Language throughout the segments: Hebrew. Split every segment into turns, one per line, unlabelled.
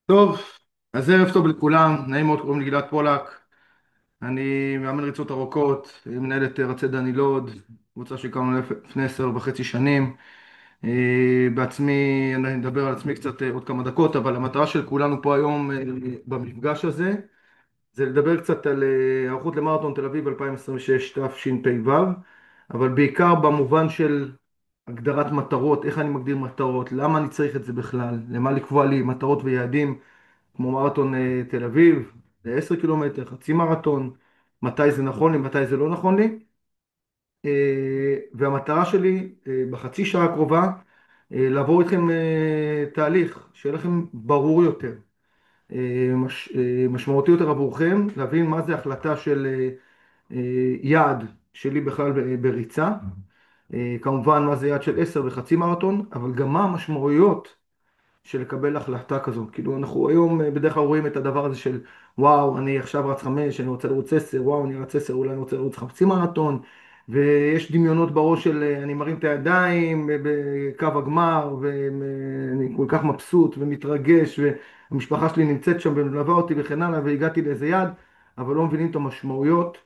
טוב, אז ערב טוב לכולם, נעים מאוד, קוראים לי גלעד פולק, אני מאמן ריצות ארוכות, מנהל את רצי דני לוד, קבוצה שהקמנו לפני 10.5 שנים. בעצמי, אני אדבר על עצמי קצת עוד כמה דקות, אבל המטרה של כולנו פה היום במפגש הזה, זה לדבר קצת על היערכות למרתון תל אביב 2026 תשפ"ו, אבל בעיקר במובן של הגדרת מטרות, איך אני מגדיר מטרות, למה אני צריך את זה בכלל, למה לקבוע לי מטרות ויעדים, כמו מרתון תל אביב, ל10 קילומטר, חצי מרתון, מתי זה נכון לי, מתי זה לא נכון לי. והמטרה שלי בחצי שעה הקרובה, לעבור איתכם תהליך, שיהיה לכם ברור יותר, משמעותי יותר עבורכם, להבין מה זה החלטה של יעד שלי בכלל בריצה, כמובן מה זה יעד של 10 וחצי מרתון, אבל גם מה המשמעויות של לקבל החלטה כזו. כאילו אנחנו היום בדרך כלל רואים את הדבר הזה של וואו, אני עכשיו רץ 5, אני רוצה לרוץ 10, וואו, אני רץ 10, אולי אני רוצה לרוץ חצי מרתון, ויש דמיונות בראש של אני מרים את הידיים בקו הגמר, ואני כל כך מבסוט ומתרגש, והמשפחה שלי נמצאת שם ומלווה אותי וכן הלאה, והגעתי לאיזה יעד, אבל לא מבינים את המשמעויות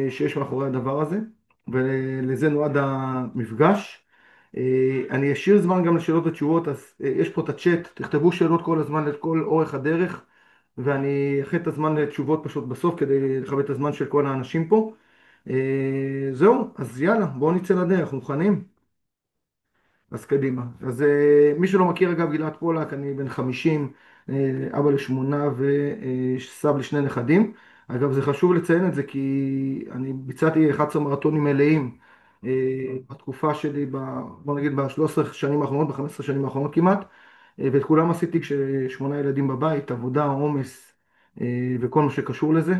שיש מאחורי הדבר הזה, ולזה נועד המפגש. אני אשאיר זמן גם לשאלות ותשובות, אז יש פה את הצ'אט, תכתבו שאלות כל הזמן לכל אורך הדרך, ואני אכן את הזמן לתשובות פשוט בסוף, כדי לכבד את הזמן של כל האנשים פה. זהו, אז יאללה, בואו נצא לדרך, מוכנים? אז קדימה. אז מי שלא מכיר, אגב, גלעד פולק, אני בן 50, אבא לשמונה וסב לשני נכדים. אגב, זה חשוב לציין את זה כי אני ביצעתי 11 מרתונים מלאים בתקופה שלי, בוא נגיד ב13 שנים האחרונות, ב15 שנים האחרונות כמעט, ואת כולם עשיתי כששמונה ילדים בבית, עבודה, עומס וכל מה שקשור לזה.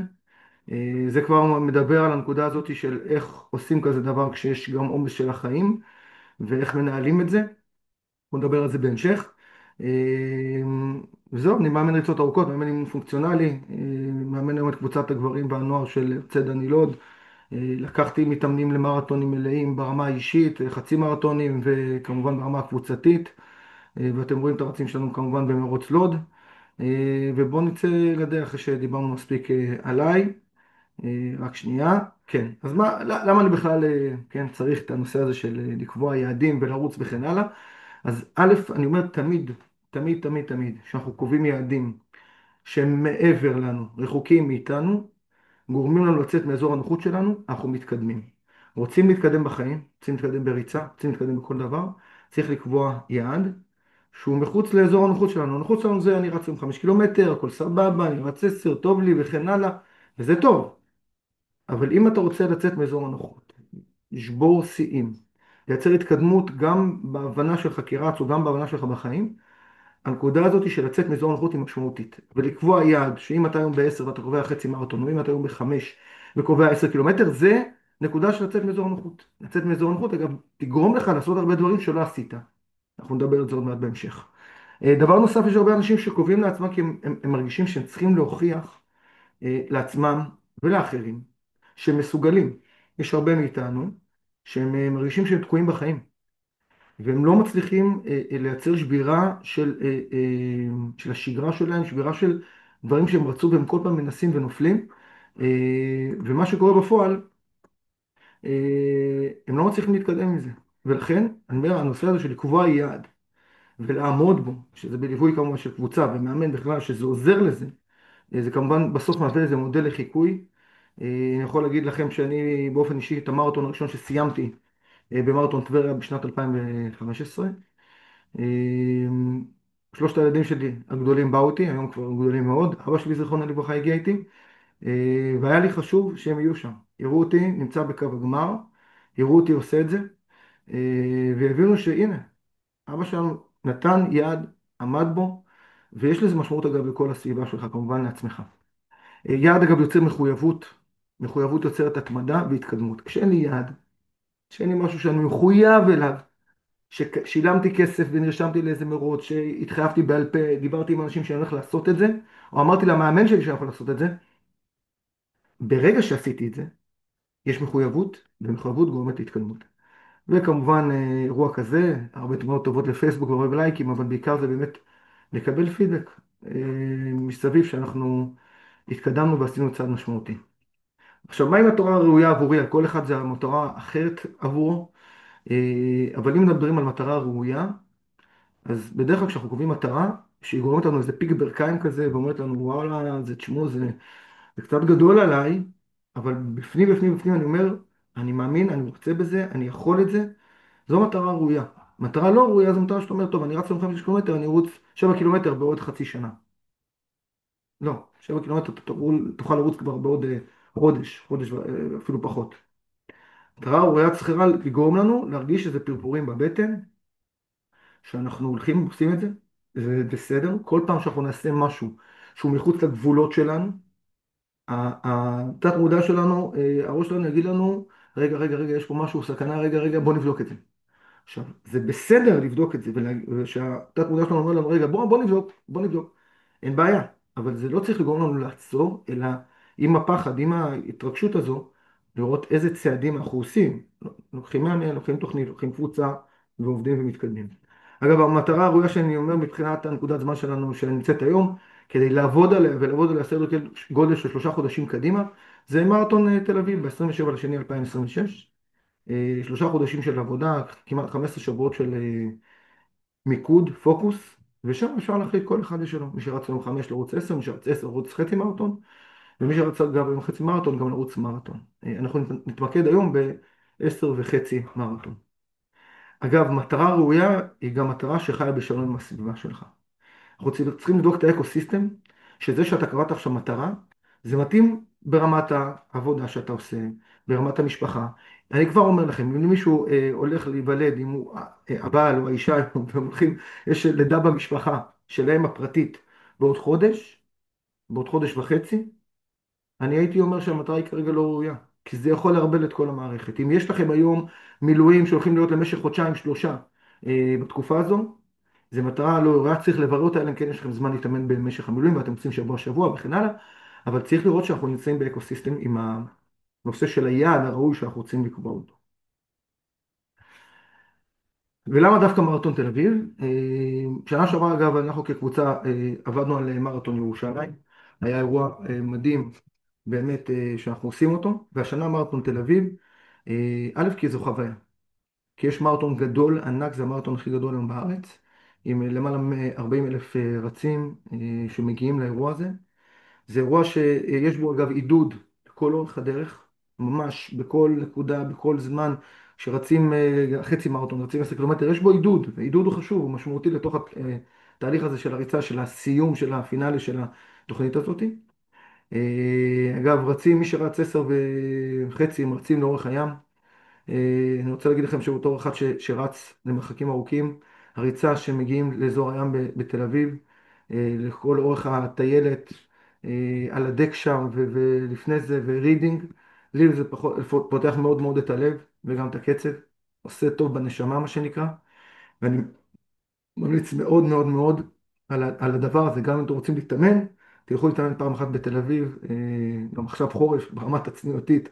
זה כבר מדבר על הנקודה הזאת של איך עושים כזה דבר כשיש גם עומס של החיים, ואיך מנהלים את זה. בוא נדבר על זה בהמשך. וזהו, אני מאמן ריצות ארוכות, מאמן אימון פונקציונלי, מאמן היום את קבוצת הגברים והנוער של הרצי דני לוד. לקחתי מתאמנים למרתונים מלאים ברמה האישית, חצי מרתונים וכמובן ברמה הקבוצתית. ואתם רואים את הרצים שלנו כמובן במרוץ לוד. ובואו נצא לדרך אחרי שדיברנו מספיק עליי. רק שנייה. כן, אז למה אני בכלל כן, צריך את הנושא הזה של לקבוע יעדים ולרוץ וכן הלאה? אז א', אני אומר תמיד, תמיד, תמיד, תמיד, כשאנחנו קובעים יעדים שהם מעבר לנו, רחוקים מאיתנו, גורמים לנו לצאת מאזור הנוחות שלנו, אנחנו מתקדמים. רוצים להתקדם בחיים, רוצים להתקדם בריצה, רוצים להתקדם בכל דבר, צריך לקבוע יעד שהוא מחוץ לאזור הנוחות שלנו. הנוחות שלנו זה אני רץ עם 5 קילומטר, הכל סבבה, אני רץ 10, טוב לי וכן הלאה, וזה טוב. אבל אם אתה רוצה לצאת מאזור הנוחות, לשבור שיאים, לייצר התקדמות גם בהבנה שלך כרץ או גם בהבנה שלך בחיים, הנקודה הזאת של לצאת מאזור הנוחות היא משמעותית. ולקבוע יעד, שאם אתה היום ב10 ואתה קובע חצי מרתון, או אם אתה היום ב5 וקובע 10 קילומטר, זה נקודה של לצאת מאזור הנוחות. לצאת מאזור הנוחות, אגב, תגרום לך לעשות הרבה דברים שלא עשית. אנחנו נדבר על זה עוד מעט בהמשך. דבר נוסף, יש הרבה אנשים שקובעים לעצמם כי הם מרגישים שהם צריכים להוכיח לעצמם ולאחרים שהם מסוגלים. יש הרבה מאיתנו שהם מרגישים שהם תקועים בחיים. והם לא מצליחים לייצר שבירה של השגרה שלהם, שבירה של דברים שהם רצו והם כל פעם מנסים ונופלים. ומה שקורה בפועל, הם לא מצליחים להתקדם עם זה. ולכן, אני אומר, הנושא הזה של לקבוע יעד ולעמוד בו, שזה בליווי כמובן של קבוצה ומאמן בכלל, שזה עוזר לזה, זה כמובן בסוף מהווה איזה מודל לחיקוי. אני יכול להגיד לכם שאני באופן אישי, את המרתון הראשון שסיימתי במרתון טבריה בשנת 2015, שלושת הילדים שלי הגדולים באו איתי, היום כבר גדולים מאוד, אבא שלי זיכרונו לברכה הגיע איתי, והיה לי חשוב שהם יהיו שם, יראו אותי נמצא בקו הגמר, יראו אותי עושה את זה, ויבינו שהנה, אבא שלנו נתן יעד, עמד בו, ויש לזה משמעות אגב לכל הסביבה שלך, כמובן לעצמך. יעד אגב יוצר מחויבות, מחויבות יוצרת התמדה והתקדמות. כשאין לי יעד, כשאין לי משהו שאני מחויב אליו, ששילמתי כסף ונרשמתי לאיזה מרוץ, שהתחייבתי בעל פה, דיברתי עם אנשים שאני הולך לעשות את זה, או אמרתי למאמן שלי שאני יכול לעשות את זה, ברגע שעשיתי את זה, יש מחויבות, ומחויבות גורמת להתקדמות. וכמובן אירוע כזה, הרבה תמונות טובות לפייסבוק והרבה לייקים, אבל בעיקר זה באמת לקבל פידבק. מסביב שאנחנו התקדמנו ועשינו צעד משמעותי. עכשיו, מהי מטרה ראויה עבורי? על כל אחד זה המטרה אחרת עבורו, אבל אם מדברים על מטרה ראויה, אז בדרך כלל כשאנחנו קובעים מטרה, שהיא גורמת לנו איזה פיק ברכיים כזה, ואומרת לנו, וואלה, זה תשמעו, זה קצת גדול עליי, אבל בפנים, בפנים, בפנים אני אומר, אני מאמין, אני רוצה בזה, אני יכול את זה, זו מטרה ראויה. מטרה לא ראויה זו מטרה שאתה אומר, טוב, אני רץ 25 קילומטר, אני ארוץ 7 קילומטר בעוד חצי שנה. לא, 7 קילומטר תוכל לרוץ כבר בעוד חודש, חודש אפילו פחות. מטרה ראויה צריכה לגרום לנו להרגיש איזה פרפורים בבטן, שאנחנו הולכים ועושים את זה, זה בסדר. כל פעם שאנחנו נעשה משהו שהוא מחוץ לגבולות שלנו, התת מודע שלנו, הראש שלנו יגיד לנו, רגע, רגע, רגע, יש פה משהו, סכנה, רגע, רגע, בוא נבדוק את זה. עכשיו, זה בסדר לבדוק את זה, ושהתת מודע שלנו אומר לנו, רגע, בוא נבדוק, בוא נבדוק. אין בעיה, אבל זה לא צריך לגרום לנו לעצור, אלא עם הפחד, עם ההתרגשות הזו, לראות איזה צעדים אנחנו עושים. לוקחים מאמן, לוקחים תוכנית, לוקחים קבוצה, ועובדים ומתקדמים. אגב, המטרה הראויה שאני אומר מבחינת הנקודת זמן שלנו, שנמצאת היום, כדי לעבוד עליה ולעבוד עליה סדר גודל של 3 חודשים קדימה, זה מרתון תל אביב ב-27 לשני 2026. 3 חודשים של עבודה, כמעט 15 שבועות של מיקוד, פוקוס, ושם אפשר להחליט כל אחד יש שלו. מי שרץ יום 5 לרוץ 10, מי שרץ 10 לרוץ חצי מרתון, ומי שרץ גם יום חצי מרתון גם לרוץ מרתון. אנחנו נתמקד היום ב10.5 מרתון. אגב, מטרה ראויה היא גם מטרה שחיה בשלום עם הסביבה שלך. אנחנו צריכים לבדוק את האקו-סיסטם, שזה שאתה קבעת עכשיו מטרה, זה מתאים ברמת העבודה שאתה עושה, ברמת המשפחה. אני כבר אומר לכם, אם מישהו הולך להיוולד, אם הוא הבעל או האישה, הם הולכים, יש לידה במשפחה שלהם הפרטית בעוד חודש, בעוד חודש וחצי, אני הייתי אומר שהמטרה היא כרגע לא ראויה, כי זה יכול לערבל את כל המערכת. אם יש לכם היום מילואים שהולכים להיות למשך חודשיים, שלושה, בתקופה הזו, זה מטרה לא ראויה, צריך לברר אותה, אלא אם כן יש לכם זמן להתאמן במשך המילואים, ואתם רוצים שבוע שבוע וכן הלאה, אבל צריך לראות שאנחנו נמצאים באקוסיסטם עם הנושא של היעד הראוי שאנחנו רוצים לקבוע אותו. ולמה דווקא מרתון תל אביב? שנה שעברה, אגב, אנחנו כקבוצה עבדנו על מרתון ירושלים. היה אירוע מדהים באמת שאנחנו עושים אותו, והשנה מרתון תל אביב, א', כי זו חוויה. כי יש מרתון גדול, ענק, זה המרתון הכי גדול היום בארץ, עם למעלה מ-40 אלף רצים שמגיעים לאירוע הזה. זה אירוע שיש בו אגב עידוד לכל אורך הדרך, ממש בכל נקודה, בכל זמן שרצים חצי מרתון, רצים 10 קילומטר, יש בו עידוד, ועידוד הוא חשוב, הוא משמעותי לתוך התהליך הזה של הריצה, של הסיום, של הפינאלי של התוכנית הזאת. אגב, רצים, מי שרץ 10.5, הם רצים לאורך הים. אני רוצה להגיד לכם שבתור אחד שרץ למרחקים ארוכים, הריצה שמגיעים לאזור הים בתל אביב, לכל אורך הטיילת, על הדק שם, ולפני זה, ורידינג, לי זה פותח מאוד מאוד את הלב, וגם את הקצב, עושה טוב בנשמה, מה שנקרא, ואני ממליץ מאוד מאוד מאוד על הדבר הזה, גם אם אתם רוצים להתאמן, תלכו להתאמן פעם אחת בתל אביב, גם עכשיו חורף, ברמת הצניעותית,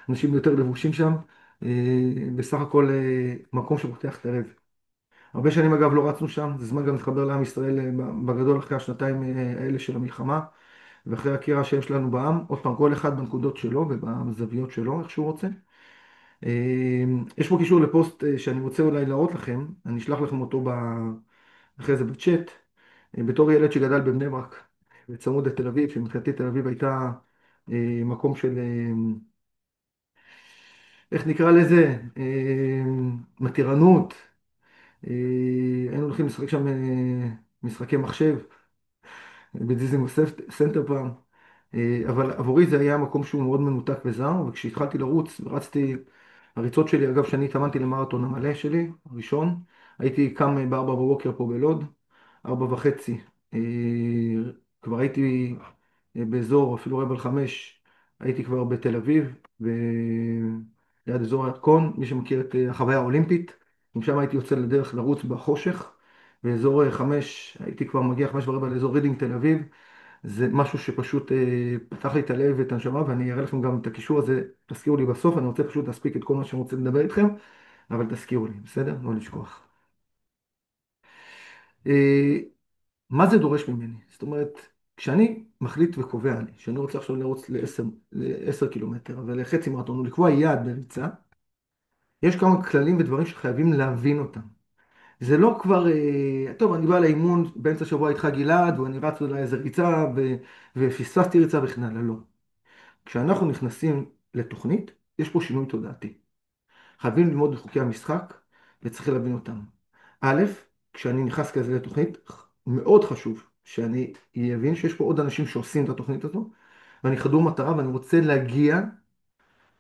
אנשים יותר לבושים שם, בסך הכל מקום שפותח את הלב. הרבה שנים אגב לא רצנו שם, זה זמן גם להתחבר לעם ישראל בגדול אחרי השנתיים האלה של המלחמה, ואחרי הקרע שיש לנו בעם, עוד פעם, כל אחד בנקודות שלו ובזוויות שלו, איך שהוא רוצה. יש פה קישור לפוסט שאני רוצה אולי להראות לכם, אני אשלח לכם אותו אחרי זה בצ'אט, בתור ילד שגדל בבני ברק, בצמוד לתל אביב, שמבחינתי תל אביב הייתה מקום של, איך נקרא לזה, מתירנות, היינו הולכים לשחק שם משחקי מחשב, בדיזינגוף סנטר פעם, אבל עבורי זה היה מקום שהוא מאוד מנותק וזר, וכשהתחלתי לרוץ, רצתי, הריצות שלי, אגב, שאני התאמנתי למרתון המלא שלי, הראשון, הייתי קם ב4 בבוקר פה בלוד, 4:30, כבר הייתי באזור, אפילו רבע ל5, הייתי כבר בתל אביב, ליד אזור הירקון, מי שמכיר את החוויה האולימפית, אם שם הייתי יוצא לדרך לרוץ בחושך, באזור 5, הייתי כבר מגיע 5:15 לאזור רידינג תל אביב, זה משהו שפשוט פתח לי את הלב ואת הנשמה, ואני אראה לכם גם את הקישור הזה, תזכירו לי בסוף, אני רוצה פשוט להספיק את כל מה שאני רוצה לדבר איתכם, אבל תזכירו לי, בסדר? לא לשכוח. מה זה דורש ממני? זאת אומרת, כשאני מחליט וקובע לי שאני רוצה עכשיו לרוץ ל-10 קילומטר ולחצי מרתון, או לקבוע יעד בריצה, יש כמה כללים ודברים שחייבים להבין אותם. זה לא כבר, טוב, אני בא לאימון באמצע השבוע איתך גלעד, ואני רץ אולי איזה ריצה, ופספסתי ריצה וכן הלאה, לא. כשאנחנו נכנסים לתוכנית, יש פה שינוי תודעתי. חייבים ללמוד את חוקי המשחק, וצריך להבין אותם. א', כשאני נכנס כזה לתוכנית, מאוד חשוב שאני אבין שיש פה עוד אנשים שעושים את התוכנית הזו, ואני חדור מטרה ואני רוצה להגיע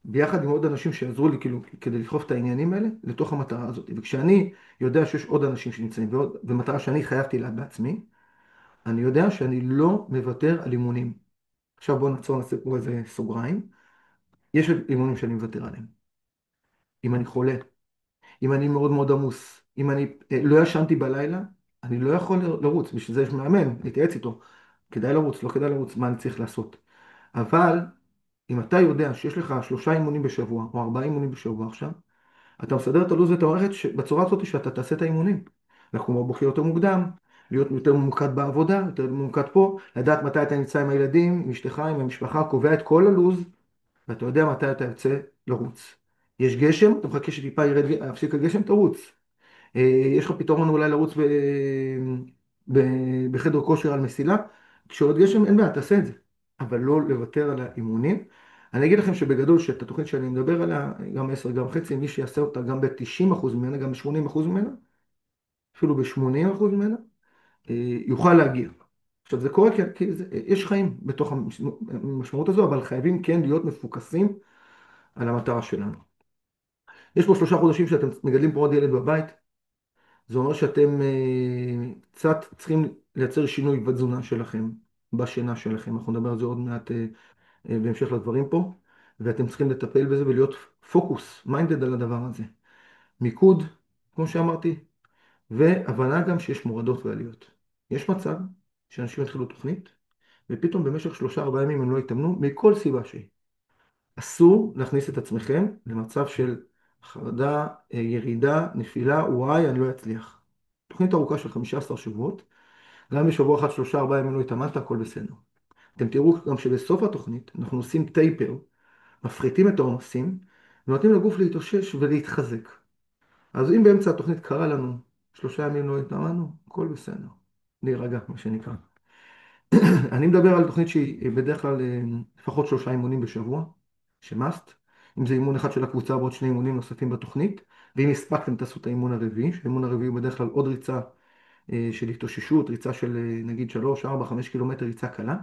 ביחד עם עוד אנשים שיעזרו לי כאילו, כדי לדחוף את העניינים האלה לתוך המטרה הזאת. וכשאני יודע שיש עוד אנשים שנמצאים ומטרה שאני התחייבתי לה בעצמי, אני יודע שאני לא מוותר על אימונים. עכשיו בואו נעצור נעשה פה איזה סוגריים. יש אימונים שאני מוותר עליהם. אם אני חולה, אם אני מאוד מאוד עמוס, אם אני לא ישנתי בלילה, אני לא יכול לרוץ. בשביל זה יש מאמן, להתייעץ איתו. כדאי לרוץ, לא כדאי לרוץ, מה אני צריך לעשות. אבל אם אתה יודע שיש לך 3 אימונים בשבוע או 4 אימונים בשבוע עכשיו, אתה מסדר את הלו"ז ואת המערכת בצורה הזאת שאתה תעשה את האימונים. לקום בבוקר יותר מוקדם, להיות יותר ממוקד בעבודה, יותר ממוקד פה, לדעת מתי אתה נמצא עם הילדים, עם אשתך, עם המשפחה, קובע את כל הלו"ז, ואתה יודע מתי אתה יוצא לרוץ. יש גשם, אתה מחכה שטיפה יפסיק הגשם, תרוץ. יש לך פתרון אולי לרוץ ב... בחדר כושר על מסילה, כשעוד גשם אין בעיה, תעשה את זה. אבל לא לוותר על האימונים. אני אגיד לכם שבגדול, שאת התוכנית שאני מדבר עליה, גם 10, גם חצי, מי שיעשה אותה גם ב-90% ממנה, גם ב-80% ממנה, אפילו ב-80% ממנה, יוכל להגיע. עכשיו זה קורה כי יש חיים בתוך המשמעות הזו, אבל חייבים כן להיות מפוקסים על המטרה שלנו. יש פה 3 חודשים שאתם מגדלים פה עוד ילד בבית, זה אומר שאתם קצת צריכים לייצר שינוי בתזונה שלכם, בשינה שלכם. אנחנו נדבר על זה עוד מעט בהמשך לדברים פה, ואתם צריכים לטפל בזה ולהיות פוקוס, מיינדד על הדבר הזה. מיקוד, כמו שאמרתי, והבנה גם שיש מורדות ועליות. יש מצב שאנשים יתחילו תוכנית, ופתאום במשך 3-4 ימים הם לא יתאמנו, מכל סיבה שהיא. אסור להכניס את עצמכם למצב של חרדה, ירידה, נפילה, וואי, אני לא אצליח. תוכנית ארוכה של 15 שבועות, גם בשבוע אחד 3-4 ימים לא התאמנת, הכל בסדר. אתם תראו גם שבסוף התוכנית אנחנו עושים טייפר, מפחיתים את העומסים, ונותנים לגוף להתאושש ולהתחזק. אז אם באמצע התוכנית קרה לנו 3 ימים לא התאמנו, הכל בסדר. להירגע, מה שנקרא. אני מדבר על תוכנית שהיא בדרך כלל לפחות 3 אימונים בשבוע, שמאסט. אם זה אימון אחד של הקבוצה ועוד 2 אימונים נוספים בתוכנית, ואם הספקתם תעשו את האימון הרביעי, שהאימון הרביעי הוא בדרך כלל עוד ריצה של התאוששות, ריצה של נגיד 3, 4, 5 קילומטר, ריצה קלה.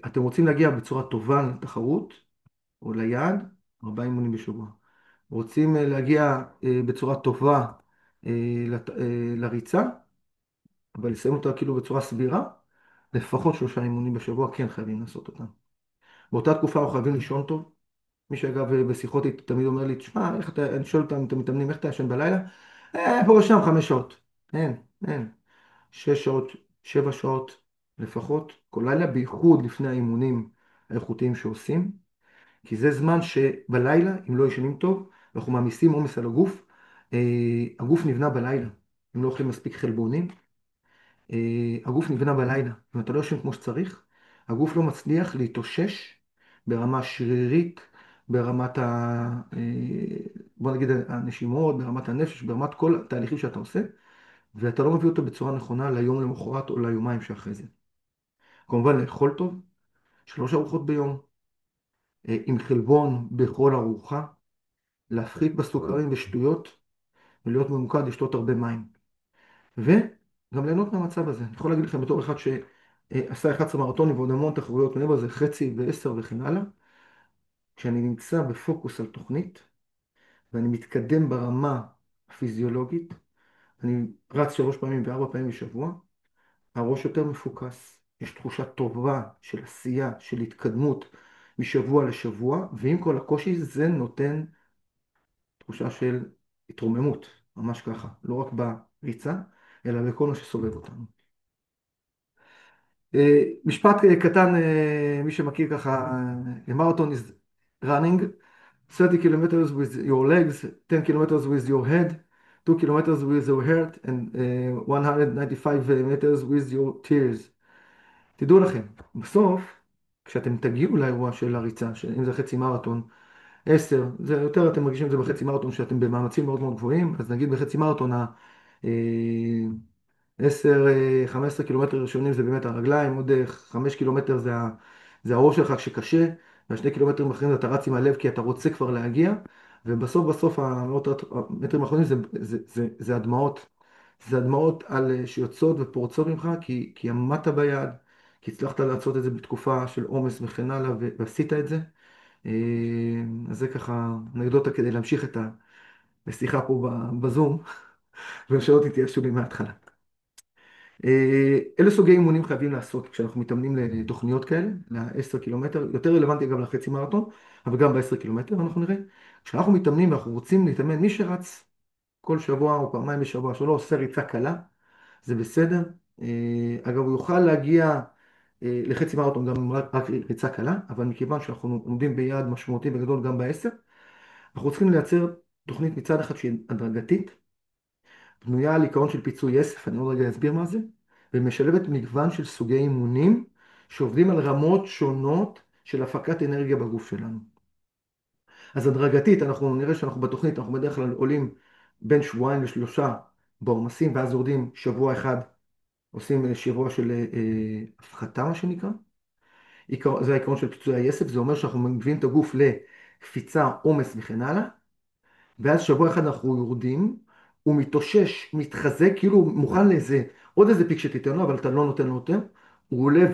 אתם רוצים להגיע בצורה טובה לתחרות או ליעד, 4 אימונים בשבוע. רוצים להגיע בצורה טובה לריצה, אבל לסיים אותה כאילו בצורה סבירה, לפחות 3 אימונים בשבוע כן חייבים לעשות אותם. באותה תקופה אנחנו חייבים לישון טוב. מי שאגב בשיחות איתי תמיד אומר לי, תשמע, איך אתה, אני שואל אותם, אתם מתאמנים, איך אתה ישן בלילה? פה ושם 5 שעות. אין. 6 שעות, 7 שעות לפחות, כל לילה, בייחוד לפני האימונים האיכותיים שעושים, כי זה זמן שבלילה, אם לא ישנים טוב, אנחנו מעמיסים עומס על הגוף, הגוף נבנה בלילה, אם לא אוכלים מספיק חלבונים, הגוף נבנה בלילה, אם אתה לא ישן כמו שצריך, הגוף לא מצליח להתאושש ברמה שרירית, ברמת בוא נגיד הנשימות, ברמת הנפש, ברמת כל התהליכים שאתה עושה, ואתה לא מביא אותו בצורה נכונה ליום למחרת או ליומיים שאחרי זה. כמובן לאכול טוב, 3 ארוחות ביום, עם חלבון בכל ארוחה, להפחית בסוכרים ושטויות, ולהיות ממוקד, לשתות הרבה מים. וגם ליהנות מהמצב הזה. אני יכול להגיד לכם בתור אחד שעשה 11 מרתונים ועוד המון תחרויות מעבר לזה, חצי ו10 וכן הלאה, כשאני נמצא בפוקוס על תוכנית, ואני מתקדם ברמה הפיזיולוגית, אני רץ 3 פעמים ו4 פעמים בשבוע, הראש יותר מפוקס, יש תחושה טובה של עשייה, של התקדמות משבוע לשבוע, ועם כל הקושי זה נותן תחושה של התרוממות, ממש ככה, לא רק בריצה, אלא בכל מה שסובב אותנו. משפט קטן, מי שמכיר ככה, marathon is running 30 kilometers with your legs, 10 kilometers with your head, 2 kilometers with your heart and 195 meters with your tears. תדעו לכם, בסוף, כשאתם תגיעו לאירוע של הריצה, אם זה חצי מרתון, 10, זה יותר אתם מרגישים את זה בחצי מרתון, שאתם במאמצים מאוד מאוד גבוהים, אז נגיד בחצי מרתון, 10, 15 קילומטר ראשונים זה באמת הרגליים, עוד 5 קילומטר זה הראש שלך כשקשה, והשני קילומטרים האחרים אתה רץ עם הלב כי אתה רוצה כבר להגיע, ובסוף בסוף המאות המטרים האחרונים זה הדמעות, זה הדמעות שיוצאות ופורצות ממך כי עמדת ביד, כי הצלחת לעשות את זה בתקופה של עומס וכן הלאה ועשית את זה. אז זה ככה אנקדוטה כדי להמשיך את השיחה פה בזום, ושלא תתייאשו לי מההתחלה. אלה סוגי אימונים חייבים לעשות כשאנחנו מתאמנים לתוכניות כאלה, ל-10 קילומטר, יותר רלוונטי גם לחצי מרתון, אבל גם ב-10 קילומטר אנחנו נראה. כשאנחנו מתאמנים ואנחנו רוצים להתאמן, מי שרץ כל שבוע או פעמיים בשבוע, שלא עושה ריצה קלה, זה בסדר. אגב, הוא יוכל להגיע לחצי מרתון גם עם רק ריצה קלה, אבל מכיוון שאנחנו עומדים ביעד משמעותי וגדול גם ב-10, אנחנו צריכים לייצר תוכנית מצד אחד שהיא הדרגתית, בנויה על עיקרון של פיצוי אסף, אני עוד רגע אסביר מה זה, ומשלבת מגוון של סוגי אימונים שעובדים על רמות שונות של הפקת אנרגיה בגוף שלנו. אז הדרגתית, אנחנו נראה שאנחנו בתוכנית, אנחנו בדרך כלל עולים בין שבועיים לשלושה בעומסים, ואז יורדים שבוע אחד, עושים שבוע של הפחתה, מה שנקרא. זה העיקרון של פיצוי היסף, זה אומר שאנחנו מביאים את הגוף לקפיצה, עומס וכן הלאה, ואז שבוע אחד אנחנו יורדים, הוא מתאושש, מתחזק, כאילו הוא מוכן לאיזה, עוד איזה פיק שתיתן לו, אבל אתה לא נותן לו יותר, הוא עולה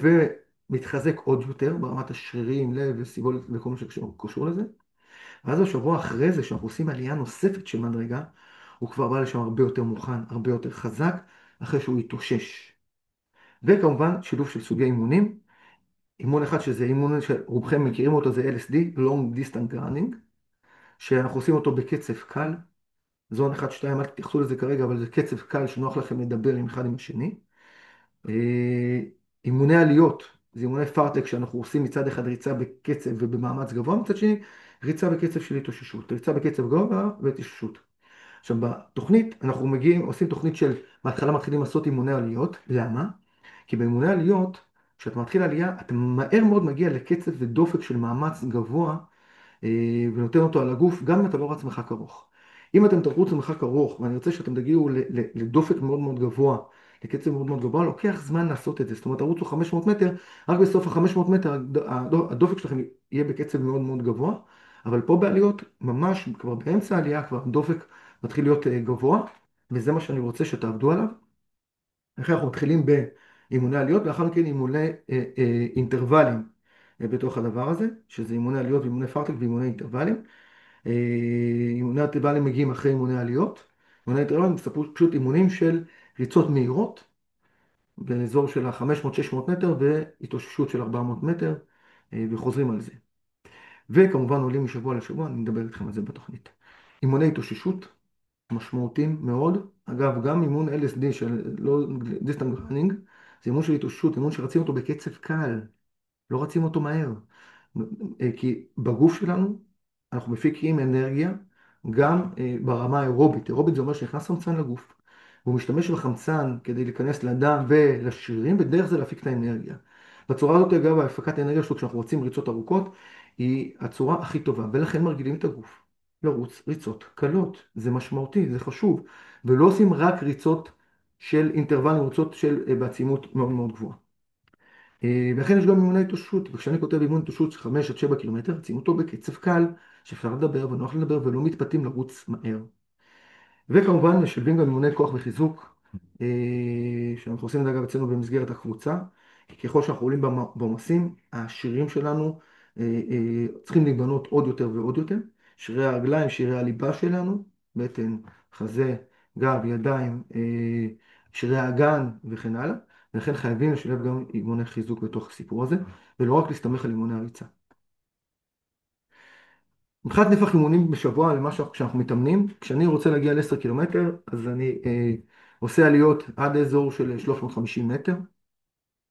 ומתחזק עוד יותר ברמת השרירים, לב וסיבולת וכל מה שקשור לזה. ואז השבוע אחרי זה, שאנחנו עושים עלייה נוספת של מדרגה, הוא כבר בא לשם הרבה יותר מוכן, הרבה יותר חזק, אחרי שהוא יתאושש. וכמובן, שילוב של סוגי אימונים. אימון אחד שזה אימון שרובכם מכירים אותו, זה LSD, Long Distance Running, שאנחנו עושים אותו בקצב קל, זון 1-2, אל תתייחסו לזה כרגע, אבל זה קצב קל שנוח לכם לדבר עם אחד עם השני. אימוני עליות, זה אימוני פארטק שאנחנו עושים מצד אחד ריצה בקצב ובמאמץ גבוה, מצד שני ריצה בקצב של התאוששות, ריצה בקצב גבוה והתאוששות. עכשיו בתוכנית אנחנו עושים תוכנית של, בהתחלה מתחילים לעשות אימוני עליות, למה? כי באימוני עליות, כשאתה מתחיל עלייה, אתה מהר מאוד מגיע לקצב ודופק של מאמץ גבוה, ונותן אותו על הגוף, גם אם אתה לא רץ מרחק ארוך. אם אתם תרוצו מרחק ארוך, ואני רוצה שאתם תגיעו לדופק מאוד מאוד גבוה, לקצב מאוד מאוד גבוה, לוקח זמן לעשות את זה. זאת אומרת, תרוצו 500 מטר, רק בסוף ה-500 מטר הדופק שלכם יהיה בקצב מאוד מאוד גבוה, אבל פה בעליות, ממש כבר באמצע העלייה, כבר הדופק מתחיל להיות גבוה, וזה מה שאני רוצה שתעבדו עליו. לכן אנחנו מתחילים באימוני עליות, ואחר מכן אימוני אינטרוולים בתוך הדבר הזה, שזה אימוני עליות ואימוני פארטק ואימוני אינטרוולים. אימוני אינטרוולים מגיעים אחרי אימוני עליות. אימוני אינטרוולים זה פשוט אימונים של ריצות מהירות, באזור של ה-500-600 מטר, והתאוששות של 400 מטר, וחוזרים על זה. וכמובן עולים משבוע לשבוע, אני מדבר איתכם על זה בתוכנית. אימוני התאוששות משמעותיים מאוד. אגב, גם אימון LSD של לא דיסטנס רנינג, זה אימון של התאוששות, אימון שרצים אותו בקצב קל, לא רצים אותו מהר. כי בגוף שלנו אנחנו מפיקים אנרגיה גם ברמה האירובית. אירובית זה אומר שנכנס חמצן לגוף, והוא משתמש בחמצן כדי להיכנס לדם ולשרירים, בדרך זה להפיק את האנרגיה. בצורה הזאת, אגב, הפקת האנרגיה שלו כשאנחנו רוצים ריצות ארוכות, היא הצורה הכי טובה, ולכן מרגילים את הגוף לרוץ ריצות קלות. זה משמעותי, זה חשוב, ולא עושים רק ריצות של אינטרוולים, ריצות של בעצימות מאוד מאוד גבוהה. ולכן יש גם אימוני התאוששות, וכשאני כותב אימון התאוששות של 5-7 קילומטר, רצים אותו בקצב קל, שאפשר לדבר ונוח לדבר ולא מתפתים לרוץ מהר. וכמובן משלבים גם אימוני כוח וחיזוק, שאנחנו עושים את זה אגב אצלנו במסגרת הקבוצה, כי ככל שאנחנו עולים בעומסים, השרירים שלנו צריכים להיבנות עוד יותר ועוד יותר, שרירי הרגליים, שרירי הליבה שלנו, בטן, חזה, גב, ידיים, שרירי האגן וכן הלאה, ולכן חייבים לשלב גם אימוני חיזוק בתוך הסיפור הזה, ולא רק להסתמך על אימוני הריצה. מבחינת נפח אימונים בשבוע, כשאנחנו מתאמנים, כשאני רוצה להגיע ל-10 קילומטר, אז אני עושה עליות עד אזור של 350 מטר,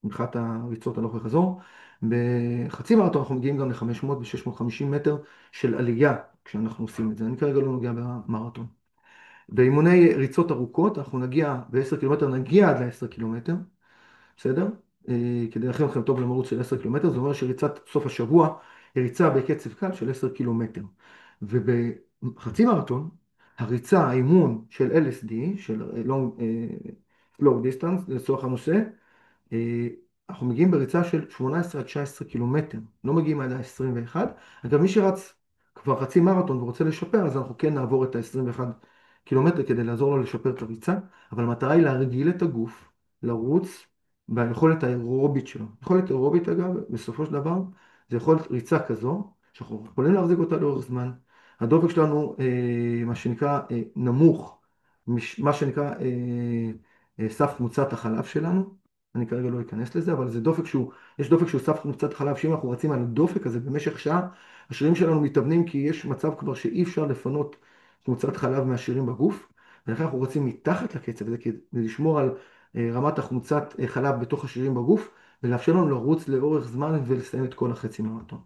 מבחינת הריצות הלוך וחזור. בחצי מרתון אנחנו מגיעים גם ל-500 ו-650 מטר של עלייה כשאנחנו עושים את זה. אני כרגע לא נוגע במרתון. באימוני ריצות ארוכות, אנחנו נגיע ב-10 קילומטר, נגיע עד ל-10 קילומטר, בסדר? כדי להכין אתכם טוב למרוץ של 10 קילומטר, זה אומר שריצת סוף השבוע היא ריצה בקצב קל של 10 קילומטר. ובחצי מרתון, הריצה, האימון של LSD, של Long Slow Distance, לצורך הנושא, אה, אנחנו מגיעים בריצה של 18 עד 19 קילומטר, לא מגיעים עד ה-21. אגב, מי שרץ כבר חצי מרתון ורוצה לשפר, אז אנחנו כן נעבור את ה-21 קילומטר כדי לעזור לו לשפר את הריצה, אבל המטרה היא להרגיל את הגוף לרוץ ביכולת האירובית שלו. יכולת אירובית, אגב, בסופו של דבר, זה יכולת ריצה כזו, שאנחנו יכולים להחזיק אותה לאורך זמן. הדופק שלנו, מה שנקרא, נמוך, מה שנקרא, סף חומצת החלב שלנו. אני כרגע לא אכנס לזה, אבל זה דופק שהוא, יש דופק שהוא סף חומצת חלב, שאם אנחנו רצים על הדופק הזה במשך שעה, השרירים שלנו מתאבנים כי יש מצב כבר שאי אפשר לפנות חומצת חלב מהשרירים בגוף, ולכן אנחנו רצים מתחת לקצב הזה כדי לשמור על רמת החומצת חלב בתוך השרירים בגוף, ולאפשר לנו לרוץ לאורך זמן ולסיים את כל החצי מרתון.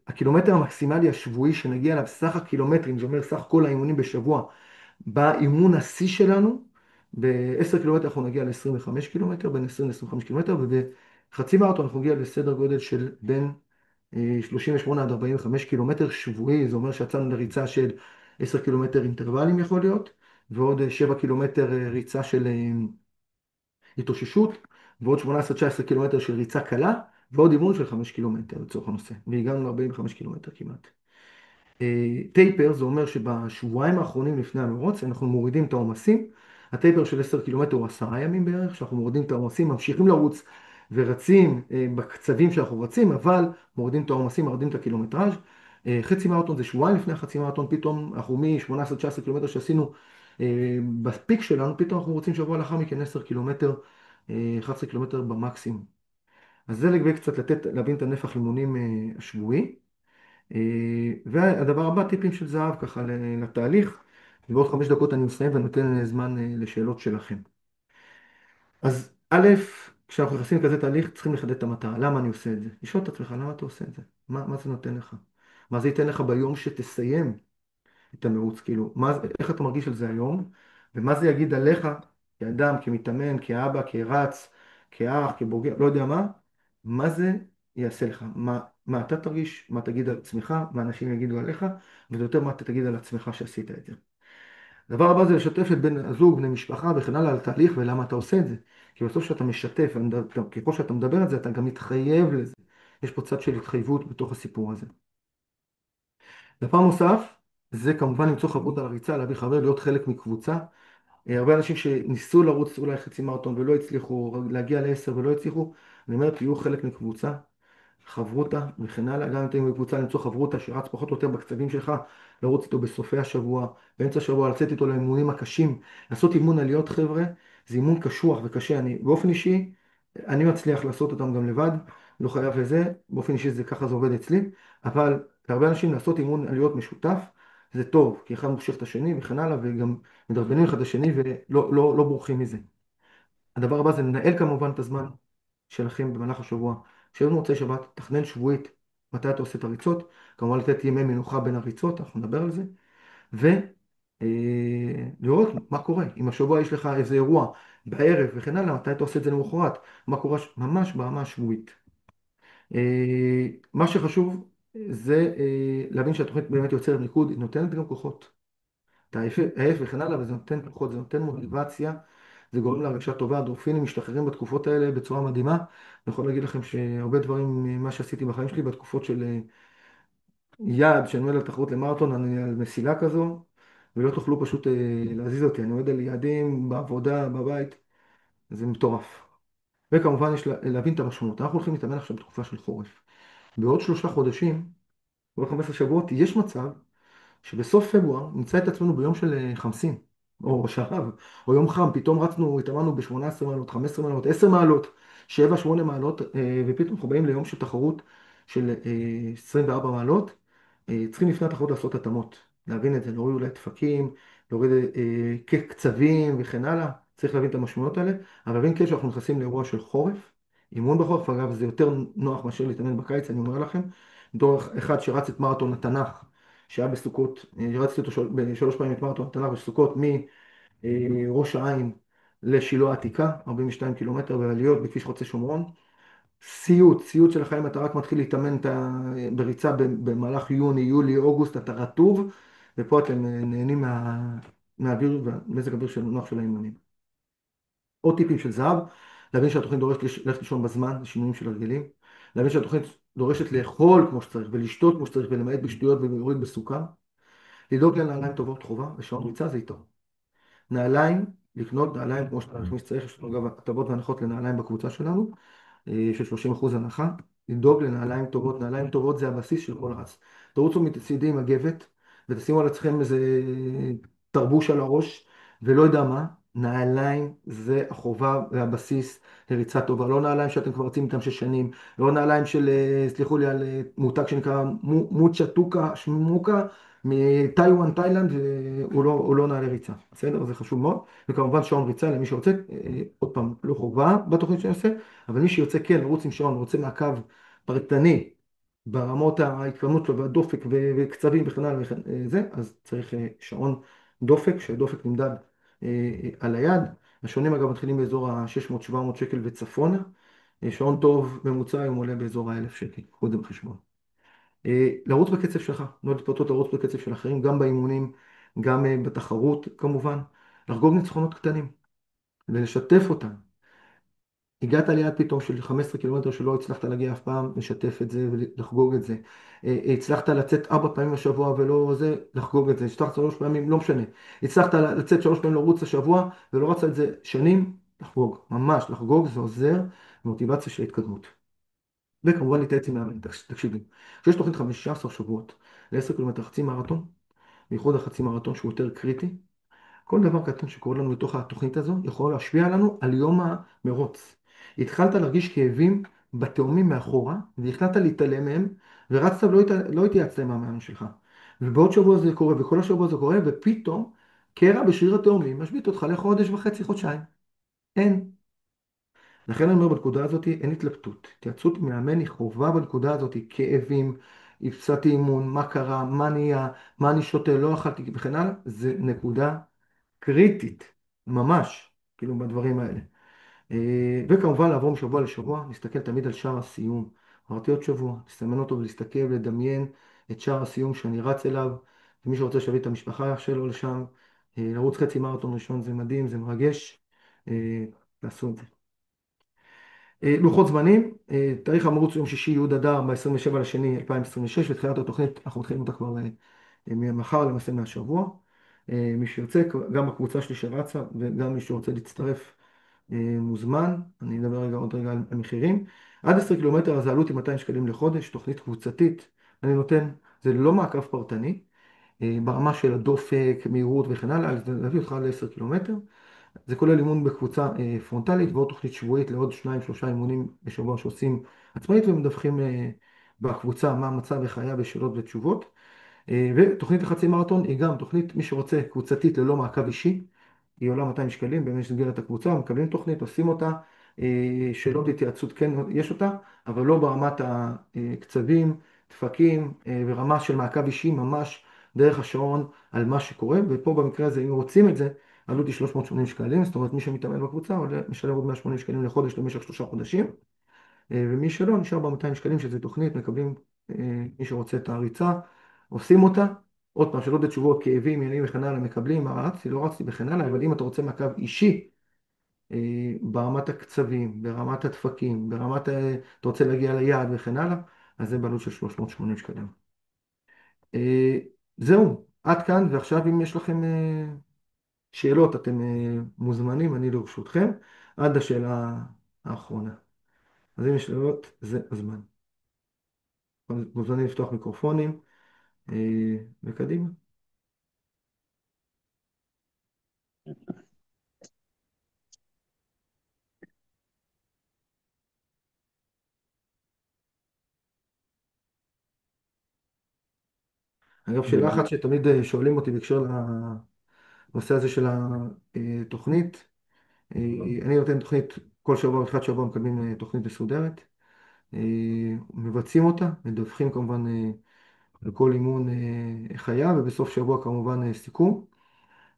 הקילומטר המקסימלי השבועי שנגיע אליו, סך הקילומטרים, זה אומר סך כל האימונים בשבוע, באימון השיא שלנו, ב-10 קילומטר אנחנו נגיע ל-25 קילומטר, בין 20 ל-25 קילומטר, ובחצי מרתון אנחנו נגיע לסדר גודל של בין 38 עד 45 קילומטר שבועי, זה אומר שיצאנו לריצה של 10 קילומטר אינטרוולים יכול להיות, ועוד 7 קילומטר ריצה של התאוששות, ועוד 18-19 קילומטר של ריצה קלה, ועוד אימון של 5 קילומטר לצורך הנושא, והגענו ל-45 קילומטר כמעט. טייפר זה אומר שבשבועיים האחרונים לפני המרוץ אנחנו מורידים את העומסים. הטייפר של 10 קילומטר הוא 10 ימים בערך, שאנחנו מורידים את העומסים, ממשיכים לרוץ ורצים בקצבים שאנחנו רצים, אבל מורידים את העומסים, מורידים את הקילומטראז'. חצי מרתון זה שבועיים לפני החצי מרתון, פתאום אנחנו מ-18-19 קילומטר שעשינו בפיק שלנו, פתאום אנחנו רוצים שבוע לאחר מכן 10 קילומטר, 11 קילומטר במקסימום. אז זה לגבי קצת להבין את הנפח לימונים השבועי. והדבר הבא, טיפים של זהב ככה לתהליך, ובעוד 5 דקות אני מסיים ונותן זמן לשאלות שלכם. אז א', כשאנחנו נכנסים לכזה תהליך, צריכים לחדד את המטרה, למה אני עושה את זה? לשאול את עצמך, למה אתה עושה את זה? מה זה נותן לך? מה זה ייתן לך ביום שתסיים את המרוץ? כאילו, איך אתה מרגיש על זה היום? ומה זה יגיד עליך, כאדם, כמתאמן, כאבא, כרץ, כאח, כבוגר, לא יודע מה זה יעשה לך? מה אתה תרגיש, מה תגיד על עצמך, מה אנשים יגידו עליך, וזה יותר מה אתה תגיד על עצמך שעשית את זה. הדבר הבא זה לשתף את בן הזוג, בני משפחה וכן הלאה על תהליך ולמה אתה עושה את זה. כי בסוף שאתה משתף, ככל שאתה מדבר על זה, אתה גם מתחייב לזה. יש פה צד של התחייבות בתוך הסיפור הזה. דבר נוסף, זה כמובן למצוא חברות על הריצה, להביא חבר, להיות חלק מקבוצה. הרבה אנשים שניסו לרוץ אולי חצי מרתון ולא הצליחו, להגיע ל10 ולא הצליחו, אני אומר, תהיו חלק מקבוצה. חברותה וכן הלאה, גם אם אתם בקבוצה למצוא חברותה שרץ פחות או יותר בקצבים שלך, לרוץ איתו בסופי השבוע, באמצע השבוע, לצאת איתו לאימונים הקשים, לעשות אימון עליות חבר'ה, זה אימון קשוח וקשה, אני באופן אישי, אני מצליח לעשות אותם גם לבד, לא חייב לזה, באופן אישי זה ככה זה עובד אצלי, אבל להרבה אנשים לעשות אימון עליות משותף, זה טוב, כי אחד מושך את השני וכן הלאה, וגם מדרבנים אחד את השני ולא בורחים מזה. הדבר הבא זה לנהל כמובן את הזמן שלכם במהלך השבוע. כשיש מוצאי שבת, תכנן שבועית מתי אתה עושה את הריצות, כמובן לתת ימי מנוחה בין הריצות, אנחנו נדבר על זה, ולראות מה קורה. אם השבוע יש לך איזה אירוע בערב וכן הלאה, מתי אתה עושה את זה למחרת, מה קורה ממש ברמה השבועית. מה שחשוב זה להבין שהתוכנית באמת יוצרת ניקוד, היא נותנת גם כוחות. אתה עייף וכן הלאה, וזה נותן כוחות, זה נותן מוטיבציה, זה גורם להרגשה טובה, הדורפינים משתחררים בתקופות האלה בצורה מדהימה. אני יכול להגיד לכם שהרבה דברים ממה שעשיתי בחיים שלי, בתקופות של יעד, שאני עומד על תחרות למרתון, אני על מסילה כזו, ולא תוכלו פשוט להזיז אותי, אני עומד על יעדים בעבודה, בבית, זה מטורף. וכמובן יש להבין את המשמעות, אנחנו הולכים להתאמן עכשיו בתקופה של חורף. בעוד 3 חודשים, בעוד 15 שבועות, יש מצב שבסוף פברואר נמצא את עצמנו ביום של 50, או שרב, או יום חם, פתאום רצנו, התאמנו ב-18 מעלות, 15 מעלות, 10 מעלות, 7-8 מעלות, ופתאום אנחנו באים ליום של תחרות של 24 מעלות, צריכים לפני התחרות לעשות התאמות, להבין את זה, להוריד אולי דפקים, להוריד קצבים וכן הלאה, צריך להבין את המשמעויות האלה, אבל להבין כן שאנחנו נכנסים לאירוע של חורף, אימון בחורף, אגב, זה יותר נוח מאשר להתאמן בקיץ, אני אומר לכם, בתור אחד שרץ את מרתון התנ"ך, שהיה בסוכות, רצתי אותו בשלוש פעמים את מרתון התנ"ך בסוכות, מראש העין לשילה העתיקה, 42 קילומטר בעליות בכביש חוצה שומרון. סיוט של החיים, אתה רק מתחיל להתאמן בריצה במהלך יוני, יולי, אוגוסט, אתה רטוב, ופה אתם נהנים מהאוויר והמזג האוויר של נוח של האימונים. עוד טיפים של זהב, להבין שהתוכנית דורשת ללכת לישון בזמן, שינויים של הרגלים, להבין שהתוכנית דורשת לאכול כמו שצריך ולשתות כמו שצריך ולמעט בשטויות ולהוריד בסוכר, לדאוג לנעליים טובות חובה ושעון ריצה זה איתו. נעליים, לקנות נעליים כמו שאתה מכניס צריך, יש לנו אגב הטבות והנחות לנעליים בקבוצה שלנו, של 30% הנחה, לדאוג לנעליים טובות. נעליים טובות זה הבסיס של כל רץ. תרוצו מצידי עם מגבת ותשימו על עצמכם איזה תרבוש על הראש ולא יודע מה, נעליים זה החובה והבסיס לריצה טובה. לא נעליים שאתם כבר רצים איתם 6 שנים, לא נעליים של, סליחו לי על מותג שנקרא מוצ'ה טוקה שמוקה מטיואן, תאילנד, הוא לא נעלי ריצה, בסדר? זה חשוב מאוד. וכמובן שעון ריצה למי שרוצה, עוד פעם, לא חובה בתוכנית שאני עושה, אבל מי שיוצא כן לרוץ עם שעון, רוצה מעקב פרטני ברמות ההתכוונות שלו והדופק וקצבים וכן הלאה וכן זה, אז צריך שעון דופק, שהדופק נמדד על היד. השעונים אגב מתחילים באזור ה-600-700 שקל וצפונה. שעון טוב ממוצע היום עולה באזור ה-1,000 שקל, קחו את זה בחשבון. לרוץ בקצב שלך, לא להתפתות לרוץ בקצב של אחרים, גם באימונים, גם בתחרות כמובן. לחגוג ניצחונות קטנים ולשתף אותם. הגעת ליעד פתאום של 15 קילומטר שלא הצלחת להגיע אף פעם, לשתף את זה ולחגוג את זה. הצלחת לצאת 4 פעמים בשבוע ולא זה, לחגוג את זה. הצלחת 3 פעמים, לא משנה. הצלחת לצאת 3 פעמים לרוץ השבוע ולא רצת את זה שנים, לחגוג. ממש, לחגוג זה עוזר מוטיבציה של התקדמות. וכמובן להתייעץ עם מאמן, תקשיבי. כשיש תוכנית 15 שבועות ל-10 קילומטר חצי מרתון, בייחוד החצי מרתון שהוא יותר קריטי, כל דבר קטן שקורה לנו בתוך התוכנית הזו יכול להשפיע לנו על יום המרוץ. התחלת להרגיש כאבים בתאומים מאחורה, והחלטת להתעלם מהם, ורצת ולא התייעצת עם המאמן שלך. ובעוד שבוע זה קורה, וכל השבוע זה קורה, ופתאום קרע בשריר התאומים משבית אותך לחודש וחצי, חודשיים. אין. לכן אני אומר בנקודה הזאת אין התלבטות. התייעצות עם מאמן היא חובה בנקודה הזאת, כאבים, הפסדתי אימון, מה קרה, מה נהיה, מה אני שותה, לא אכלתי וכן הלאה, זה נקודה קריטית, ממש, כאילו בדברים האלה. וכמובן לעבור משבוע לשבוע, להסתכל תמיד על שער הסיום. אמרתי עוד שבוע, לסמן אותו ולהסתכל ולדמיין את שער הסיום שאני רץ אליו, ומי שרוצה שיביא את המשפחה שלו לשם, לרוץ חצי מרתון ראשון זה מדהים, זה מרגש, תעשו את זה. לוחות זמנים, תאריך המרוץ יום שישי י' אדר ב-27 לשני 2026, ותחילת התוכנית, אנחנו מתחילים אותה כבר ממחר, למעשה מהשבוע. מי שירצה, גם הקבוצה שלי שרצה, וגם מי שרוצה להצטרף מוזמן. אני אדבר עוד רגע על המחירים. עד 10 קילומטר, אז העלות היא 200 שקלים לחודש, תוכנית קבוצתית. אני נותן, זה לא מעקב פרטני, ברמה של הדופק, מהירות וכן הלאה, אז להביא אותך ל-10 קילומטר. זה כולל אימון בקבוצה פרונטלית ועוד תוכנית שבועית לעוד 2-3 אימונים בשבוע שעושים עצמאית ומדווחים בקבוצה מה המצב איך היה בשאלות ותשובות. ותוכנית החצי מרתון היא גם תוכנית, מי שרוצה, קבוצתית ללא מעקב אישי, היא עולה 200 שקלים, במסגרת הקבוצה, מקבלים תוכנית, עושים אותה, שאלות התייעצות כן יש אותה, אבל לא ברמת הקצבים, דפקים, ורמה של מעקב אישי ממש דרך השעון על מה שקורה, ופה במקרה הזה, אם רוצים את זה, העלות היא 380 שקלים, זאת אומרת מי שמתאמן בקבוצה משלם עוד 180 שקלים לחודש למשך 3 חודשים, ומי שלא נשאר ב-200 שקלים, שזה תוכנית, מקבלים מי שרוצה את הריצה, עושים אותה, עוד פעם, שאלות ותשובות, כאבים, עניינים וכן הלאה, מקבלים, מה רצתי, לא רצתי וכן הלאה, אבל אם אתה רוצה מעקב אישי, ברמת הקצבים, ברמת הדפקים, ברמת, אתה רוצה להגיע ליעד וכן הלאה, אז זה בעלות של 380 שקלים. זהו, עד כאן, ועכשיו אם יש לכם שאלות, אתם מוזמנים, אני לרשותכם, עד השאלה האחרונה. אז אם יש שאלות, זה הזמן. מוזמנים לפתוח מיקרופונים, וקדימה. אגב, שאלה אחת שתמיד שואלים אותי בהקשר לנושא הזה של התוכנית, אני נותן תוכנית, כל שבוע, בתחילת שבוע מקבלים תוכנית מסודרת, מבצעים אותה, מדווחים כמובן על כל אימון חיה, ובסוף שבוע כמובן סיכום.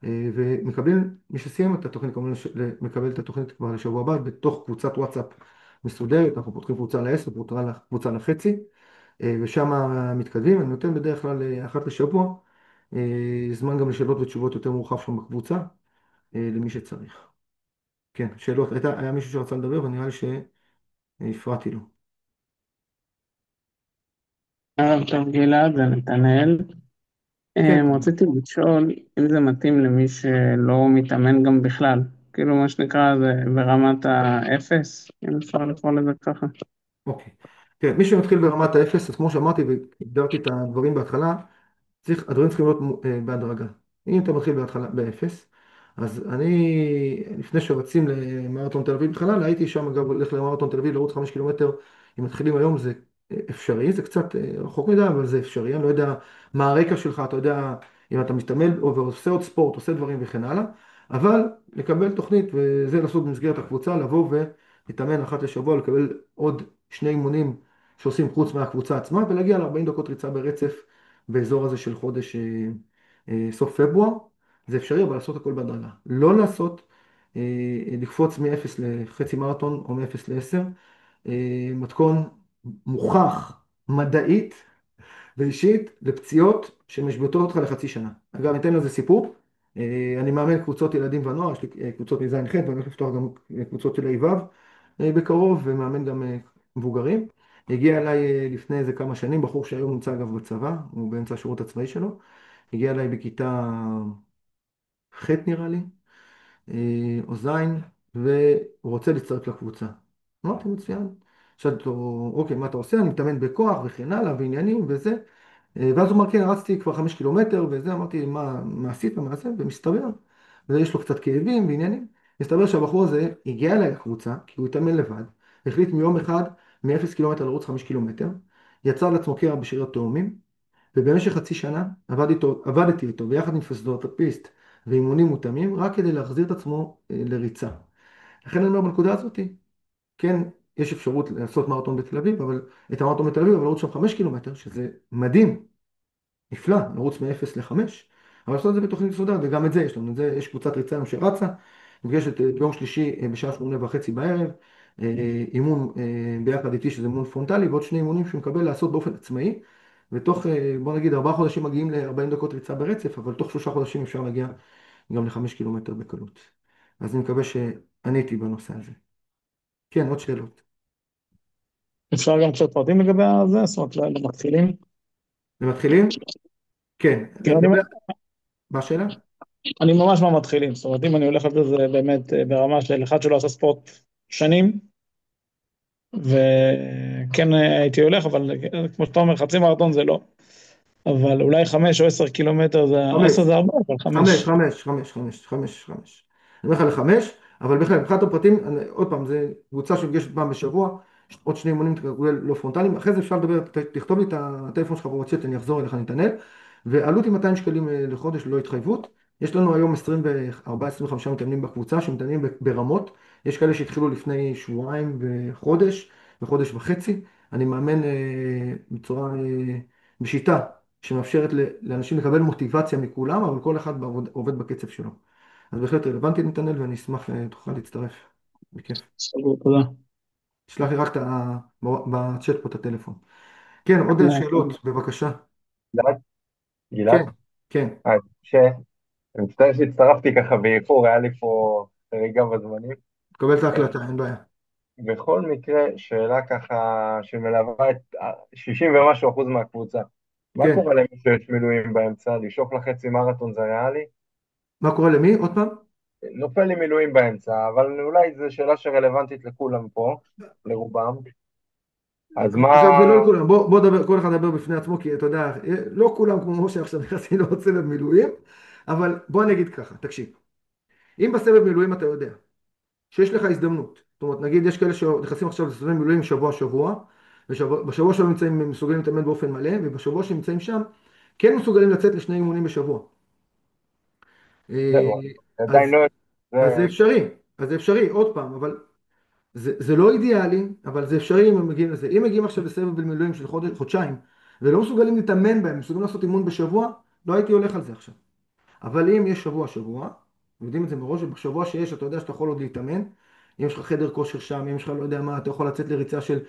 ומקבלים, מי שסיים את התוכנית כמובן מקבל את התוכנית כבר לשבוע הבא בתוך קבוצת וואטסאפ מסודרת. אנחנו פותחים קבוצה ל-10, קבוצה לחצי, ושם מתקדמים. אני נותן בדרך כלל אחת לשבוע, זמן גם לשאלות ותשובות יותר מורחב שם בקבוצה, למי שצריך. כן, שאלות, היה מישהו שרצה לדבר ונראה לי שהפרעתי לו.
ערב טוב גלעד, זה נתנאל.
כן, כן.
רציתי לשאול אם זה מתאים למי שלא מתאמן גם בכלל, כאילו מה שנקרא זה ברמת האפס, אם אפשר לקרוא לזה ככה.
אוקיי. כן, מי שמתחיל ברמת האפס, אז כמו שאמרתי והגדרתי את הדברים בהתחלה, הדברים צריכים להיות בהדרגה. אם אתה מתחיל בהתחלה באפס, אז אני, לפני שרצים למרתון תל אביב בכלל, הייתי שם, אגב, הולך למרתון תל אביב, לרוץ 5 קילומטר. אם מתחילים היום זה אפשרי, זה קצת רחוק מדי, אבל זה אפשרי. אני לא יודע מה הרקע שלך, אתה יודע אם אתה מסתמל או ועושה עוד ספורט, עושה דברים וכן הלאה, אבל לקבל תוכנית, וזה לעשות במסגרת הקבוצה, לבוא ולהתאמן אחת לשבוע, לקבל עוד 2 אימונים שעושים חוץ מהקבוצה עצמה, ולהגיע ל-40 דקות ריצה ברצף באזור הזה של חודש סוף פברואר. זה אפשרי, אבל לעשות הכל בהדרגה. לא לעשות, לקפוץ מ-0 לחצי מרתון או מ-0 ל-10. מתכון מוכח מדעית ואישית לפציעות שמשבטות אותך לחצי שנה. אגב, ניתן לזה סיפור. אני מאמן קבוצות ילדים ונוער, יש לי קבוצות מז'-ח', ואני הולך לפתוח גם קבוצות של ה'-ו' בקרוב, ומאמן גם מבוגרים. הגיע אליי לפני איזה כמה שנים, בחור שהיום נמצא אגב בצבא, הוא באמצע השירות הצבאי שלו. הגיע אליי בכיתה ח' נראה לי, או ז', והוא רוצה להצטרף לקבוצה. אמרתי, מצוין. שאלתי אותו, אוקיי, מה אתה עושה? אני מתאמן בכוח וכן הלאה, ועניינים וזה. ואז הוא אמר, כן, רצתי כבר 5 קילומטר וזה. אמרתי, מה עשית, מה זה? ומסתבר, ויש לו קצת כאבים ועניינים. מסתבר שהבחור הזה הגיע אליי לקבוצה, כי הוא התאמן לבד, החליט מיום אחד מ-0 קילומטר לרוץ 5 קילומטר, יצר לעצמו קרע בשאריות תאומים, ובמשך חצי שנה עבדתי איתו ביחד עם פיזיותרפיסט ואימונים מותאמים, רק כדי להחזיר את עצמו לריצה. לכן אני אומר בנקודה הזאת, כן, יש אפשרות לעשות מרתון בתל אביב, אבל את המרתון בתל אביב, אבל לרוץ שם 5 קילומטר, שזה מדהים, נפלא, לרוץ מ-0 ל-5, אבל לעשות את זה בתוכנית מסודרת, וגם את זה יש לנו. את זה, יש קבוצת ריצה היום שרצה, נפגשת ביום שלישי בשעה 8:30 בערב, אימון ביחד איתי, שזה אימון פרונטלי, ועוד 2 אימונים שהוא מקבל לעשות באופן עצמאי, ותוך, בוא נגיד, 4 חודשים מגיעים ל-40 דקות ריצה ברצף, אבל תוך 3 חודשים אפשר להגיע גם ל5 קילומטר בקלות. אז אני מקווה שעניתי בנושא הזה. כן, עוד שאלות.
אפשר גם קצת פרטים לגבי זה, זאת אומרת למתחילים.
ומתחילים? כן,
כאילו אני,
לגבי, מה השאלה?
אני ממש מהמתחילים, זאת אומרת אם אני הולך על זה זה באמת ברמה של אחד שלא עשה ספורט שנים, וכן הייתי הולך, אבל כמו שאתה אומר חצי מרתון זה לא. אבל אולי 5 או 10 קילומטר, זה 10 זה
חמש.
הרבה, אבל
חמש,
5.
חמש, חמש, חמש, חמש, חמש. אני אומר לך ל5, אבל בכלל, מבחינת הפרטים, עוד פעם, זה קבוצה שנפגשת פעם בשבוע, עוד 2 אימונים כולל לא פרונטליים, אחרי זה אפשר לדבר, תכתוב לי את הטלפון שלך בוואטסאפ, אני אחזור אליך, נתנאל, ועלות היא 200 שקלים לחודש ללא התחייבות. יש לנו היום 24-25 מתאמנים בקבוצה, שמתאמנים ברמות, יש כאלה שהתחילו לפני שבועיים וחודש, וחודש וחצי. אני מאמן בצורה, בשיטה, שמאפשרת לאנשים לקבל מוטיבציה מכולם, אבל כל אחד עובד בקצב שלו. אז בהחלט רלוונטי נתנאל, ואני אשמח תוכל להצטרף. בכיף.
סגור, תודה.
תשלח לי רק בצ'אט פה את הטלפון. כן, עוד שאלות, בבקשה.
גלעד,
כן,
גלעד,
כן.
משה, אני מצטער שהצטרפתי ככה באיחור, היה לי פה חריגה בזמנים.
תקבל את
אה,
ההקלטה, אין בעיה.
בכל מקרה, שאלה ככה שמלווה את 60 ומשהו אחוז מהקבוצה. מה
כן.
קורה למי שיש מילואים באמצע? לשאוף לחצי מרתון זה ריאלי?
מה קורה למי? עוד פעם?
נופל לי מילואים באמצע, אבל אולי זו שאלה שרלוונטית לכולם פה, לרובם. אז
זה
מה...
לא לכולם. בוא דבר, כל אחד ידבר בפני עצמו, כי אתה יודע, לא כולם כמו משה עכשיו נכנסים לעוד סבב מילואים, אבל בוא אני אגיד ככה, תקשיב. אם בסבב מילואים אתה יודע שיש לך הזדמנות. זאת אומרת, נגיד יש כאלה שנכנסים עכשיו לסבבי מילואים שבוע-שבוע, ובשבוע שלהם נמצאים, מסוגלים להתאמן באופן מלא, ובשבוע שהם נמצאים שם, כן מסוגלים לצאת ל2 אימונים בשבוע.
זהו,
אה,
עדיין
אז,
לא...
אז זה
זה...
אפשרי, עוד פעם, אבל זה לא אידיאלי, אבל זה אפשרי אם הם מגיעים לזה. אם מגיעים עכשיו לסבב מילואים של חודש, חודשיים, ולא מסוגלים להתאמן בהם, מסוגלים לעשות אימון בשבוע, לא הייתי הולך על זה עכשיו. אבל אם יש שבוע, יודעים את זה מראש, ובשבוע שיש, אתה יודע שאתה יכול עוד להתאמן, אם יש לך חדר כושר שם, אם יש לך לא יודע מה, אתה יכול לצאת לריצה של,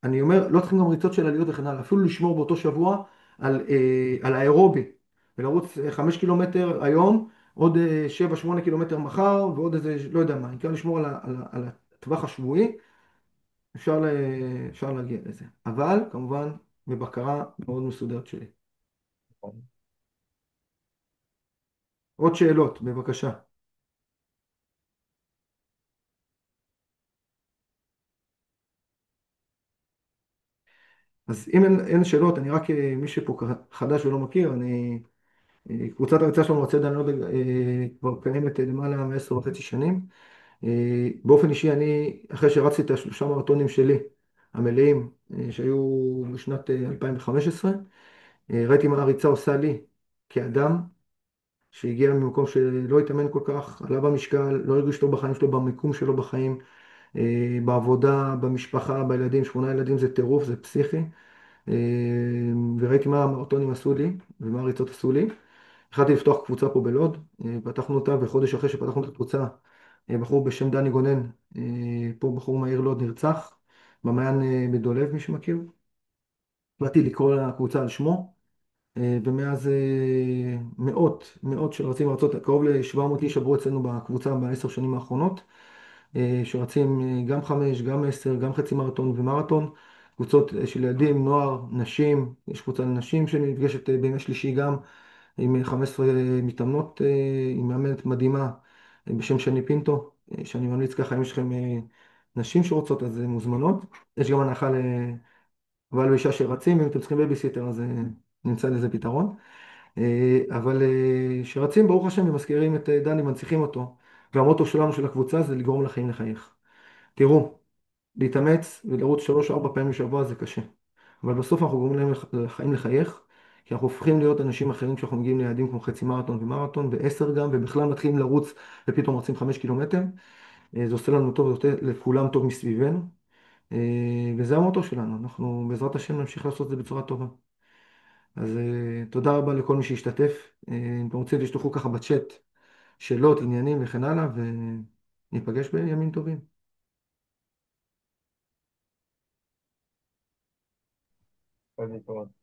אני אומר, לא צריכים גם ריצות של עליות וכן הלאה, אפילו לשמור באותו שבוע על האירובי, ולרוץ 5 קילומטר היום, עוד 7-8 קילומטר מחר, ועוד איזה, לא יודע מה, העיקר לשמור על הטווח השבועי, אפשר, אפשר להגיע לזה. אבל, כמובן, בבקרה מאוד מסודרת שלי.
נכון.
עוד שאלות, בבקשה. אז אם אין שאלות, אני רק, מי שפה חדש ולא מכיר, קבוצת הריצה שלנו, רצי דן, כבר קיימת למעלה מ10.5 שנים. באופן אישי, אני, אחרי שרצתי את השלושה מרתונים שלי, המלאים, שהיו בשנת 2015, ראיתי מה הריצה עושה לי כאדם, שהגיע ממקום שלא התאמן כל כך, עלה במשקל, לא הרגיש טוב בחיים שלו, במיקום שלו בחיים, בעבודה, במשפחה, בילדים, 8 ילדים זה טירוף, זה פסיכי. אה, וראיתי מה המרתונים עשו לי ומה הריצות עשו לי. החלטתי לפתוח קבוצה פה בלוד, פתחנו אותה, וחודש אחרי שפתחנו את הקבוצה, בחור בשם דני גונן, פה בחור מהעיר לוד, נרצח, במעיין בדולב, מי שמכיר. באתי לקרוא לקבוצה על שמו, ומאז מאות של רצים ארצות, קרוב ל-700 איש עברו אצלנו בקבוצה ב10 שנים האחרונות. שרצים גם 5, גם 10, גם חצי מרתון ומרתון, קבוצות של ילדים, נוער, נשים, יש קבוצה לנשים שנפגשת בימי שלישי גם עם 15 מתאמנות, עם מאמנת מדהימה בשם שני פינטו, שאני ממליץ ככה, אם יש לכם נשים שרוצות אז מוזמנות, יש גם הנחה לבעל ואישה שרצים, אם אתם צריכים בייביסיטר אז נמצא לזה פתרון. אבל שרצים ברוך השם ומזכירים את דני, מנציחים אותו, והמוטו שלנו של הקבוצה זה לגרום לחיים לחייך. תראו, להתאמץ ולרוץ 3-4 פעמים בשבוע זה קשה, אבל בסוף אנחנו גורמים להם לחיים לחייך, כי אנחנו הופכים להיות אנשים אחרים כשאנחנו מגיעים ליעדים כמו חצי מרתון ומרתון ו10 גם, ובכלל מתחילים לרוץ ופתאום רצים 5 קילומטר. זה עושה לנו טוב, זה עושה לכולם טוב מסביבנו, וזה המוטו שלנו, אנחנו בעזרת השם נמשיך לעשות את זה בצורה טובה. אז תודה רבה לכל מי שהשתתף. אם אתם רוצים תשלחו ככה בצ'אט שאלות, עניינים וכן הלאה, וניפגש בימים טובים.
כל להתראות.